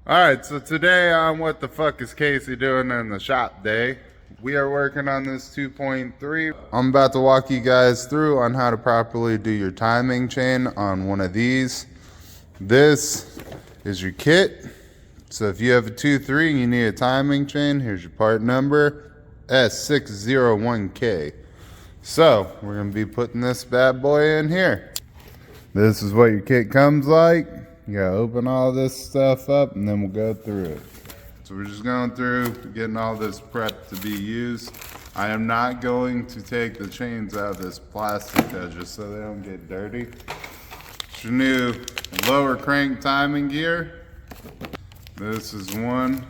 Alright, so today on What the Fuck is Casey Doing in the Shop Day, we are working on this 2.3. I'm about to walk you guys through on how to properly do your timing chain on one of these. This is your kit. So if you have a 2.3 and you need a timing chain, here's your part number, S601K. So we're going to be putting this bad boy in here. This is what your kit comes like. You gotta open all this stuff up and then we'll go through it. So we're just going through, getting all this prepped to be used. I am not going to take the chains out of this plastic though, just so they don't get dirty. It's your new lower crank timing gear. This is one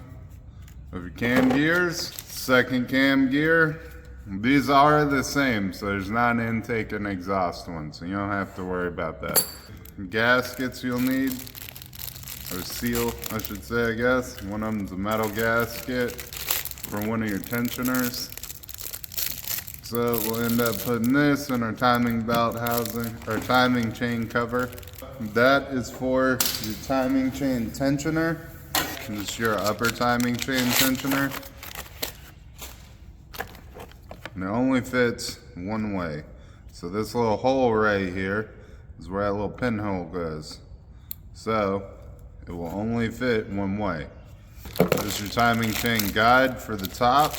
of your cam gears. Second cam gear. These are the same, so there's not an intake and exhaust one, so you don't have to worry about that. Gaskets you'll need, or seal I should say, I guess. One of them's a metal gasket for one of your tensioners. So we'll end up putting this in our timing belt housing, or timing chain cover. That is for your timing chain tensioner. This is your upper timing chain tensioner. And it only fits one way. So this little hole right here is where that little pinhole goes. So it will only fit one way. This is your timing chain guide for the top.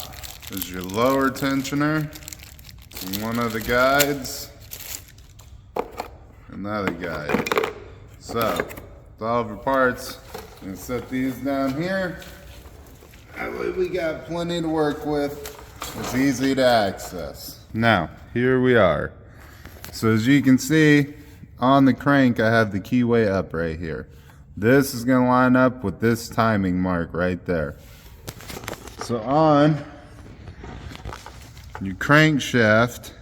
This is your lower tensioner. One of the guides. Another guide. So with all of your parts, I'm gonna set these down here. That way we got plenty to work with. It's easy to access. Now, here we are. So as you can see, on the crank, I have the keyway up right here. This is gonna line up with this timing mark right there. So on your crankshaft,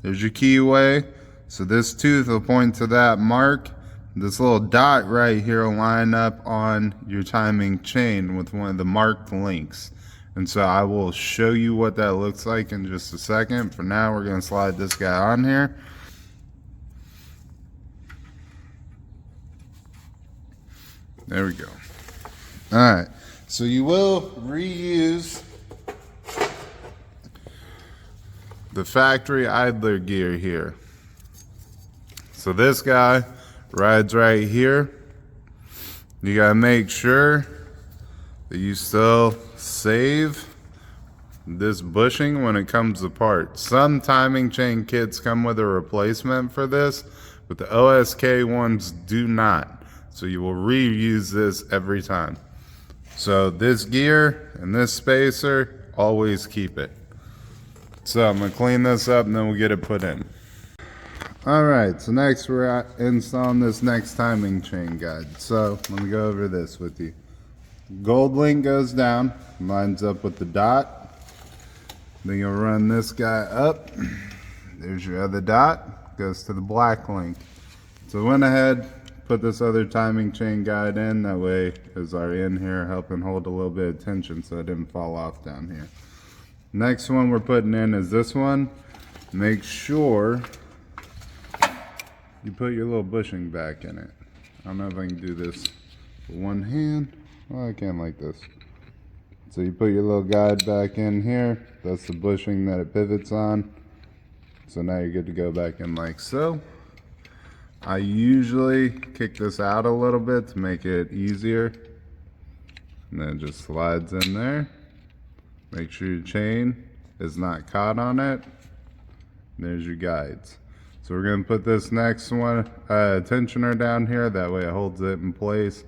there's your keyway. So this tooth will point to that mark. This little dot right here will line up on your timing chain with one of the marked links. And so I will show you what that looks like in just a second. For now, we're gonna slide this guy on here. There we go. All right, so you will reuse the factory idler gear here. So this guy rides right here. You gotta make sure that you still save this bushing when it comes apart. Some timing chain kits come with a replacement for this, but the OSK ones do not. So you will reuse this every time. So this gear and this spacer, always keep it. So I'm gonna clean this up and then we'll get it put in. All right, so next we're installing this next timing chain guide. So let me go over this with you. Gold link goes down, lines up with the dot. Then you'll run this guy up. There's your other dot, goes to the black link. So went ahead, put this other timing chain guide in. That way is our in here helping hold a little bit of tension so it didn't fall off down here. Next one we're putting in is this one. Make sure you put your little bushing back in it. I don't know if I can do this with one hand. Well, I can like this. So you put your little guide back in here. That's the bushing that it pivots on. So now you're good to go back in like so. I usually kick this out a little bit to make it easier. And then it just slides in there. Make sure your chain is not caught on it. And there's your guides. So we're gonna put this next one, tensioner down here. That way it holds it in place.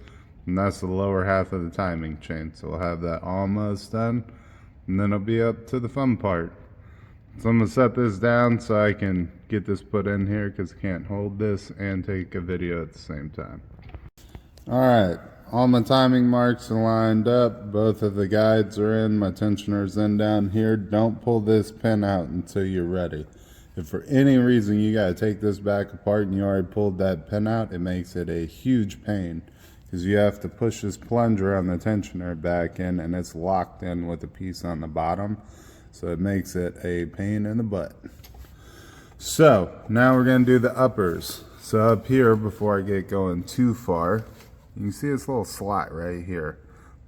And that's the lower half of the timing chain. So we'll have that almost done. And then it'll be up to the fun part. So I'm gonna set this down so I can get this put in here because I can't hold this and take a video at the same time. All right, all my timing marks are lined up. Both of the guides are in, my tensioner's in down here. Don't pull this pin out until you're ready. If for any reason you gotta take this back apart and you already pulled that pin out, it makes it a huge pain because you have to push this plunger on the tensioner back in and it's locked in with a piece on the bottom. So it makes it a pain in the butt. So now we're gonna do the uppers. So up here, before I get going too far, you can see this little slot right here.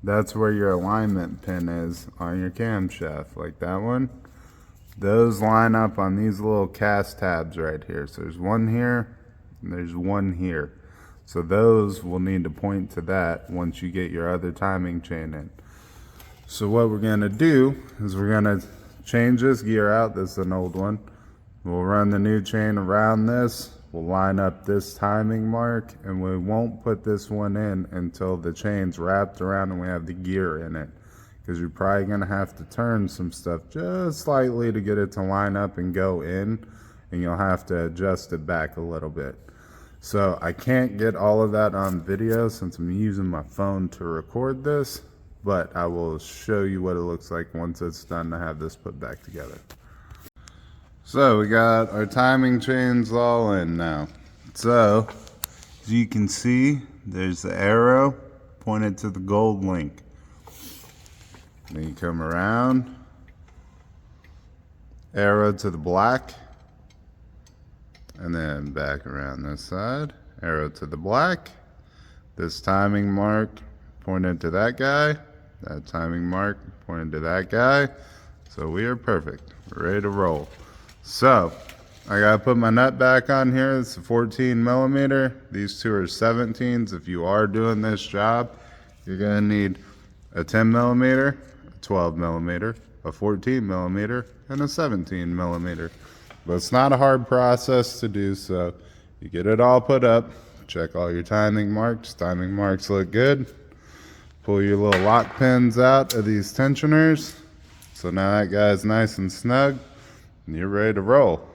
That's where your alignment pin is on your camshaft, like that one. Those line up on these little cast tabs right here. So there's one here and there's one here. So those will need to point to that once you get your other timing chain in. So what we're gonna do is we're gonna change this gear out. This is an old one. We'll run the new chain around this. We'll line up this timing mark, and we won't put this one in until the chain's wrapped around and we have the gear in it. Because you're probably gonna have to turn some stuff just slightly to get it to line up and go in, and you'll have to adjust it back a little bit. So I can't get all of that on video since I'm using my phone to record this, but I will show you what it looks like once it's done to have this put back together. So we got our timing chains all in now. So as you can see, there's the arrow pointed to the gold link. Then you come around, arrow to the black, and then back around this side, arrow to the black. This timing mark pointed to that guy, that timing mark pointed to that guy. So we are perfect, we're ready to roll. So I gotta put my nut back on here. It's a 14 millimeter. These two are 17s. If you are doing this job, you're gonna need a 10 millimeter, a 12 millimeter, a 14 millimeter, and a 17 millimeter. But it's not a hard process to do, so you get it all put up, check all your timing marks. Timing marks look good. Pull your little lock pins out of these tensioners. So now that guy's nice and snug, and you're ready to roll.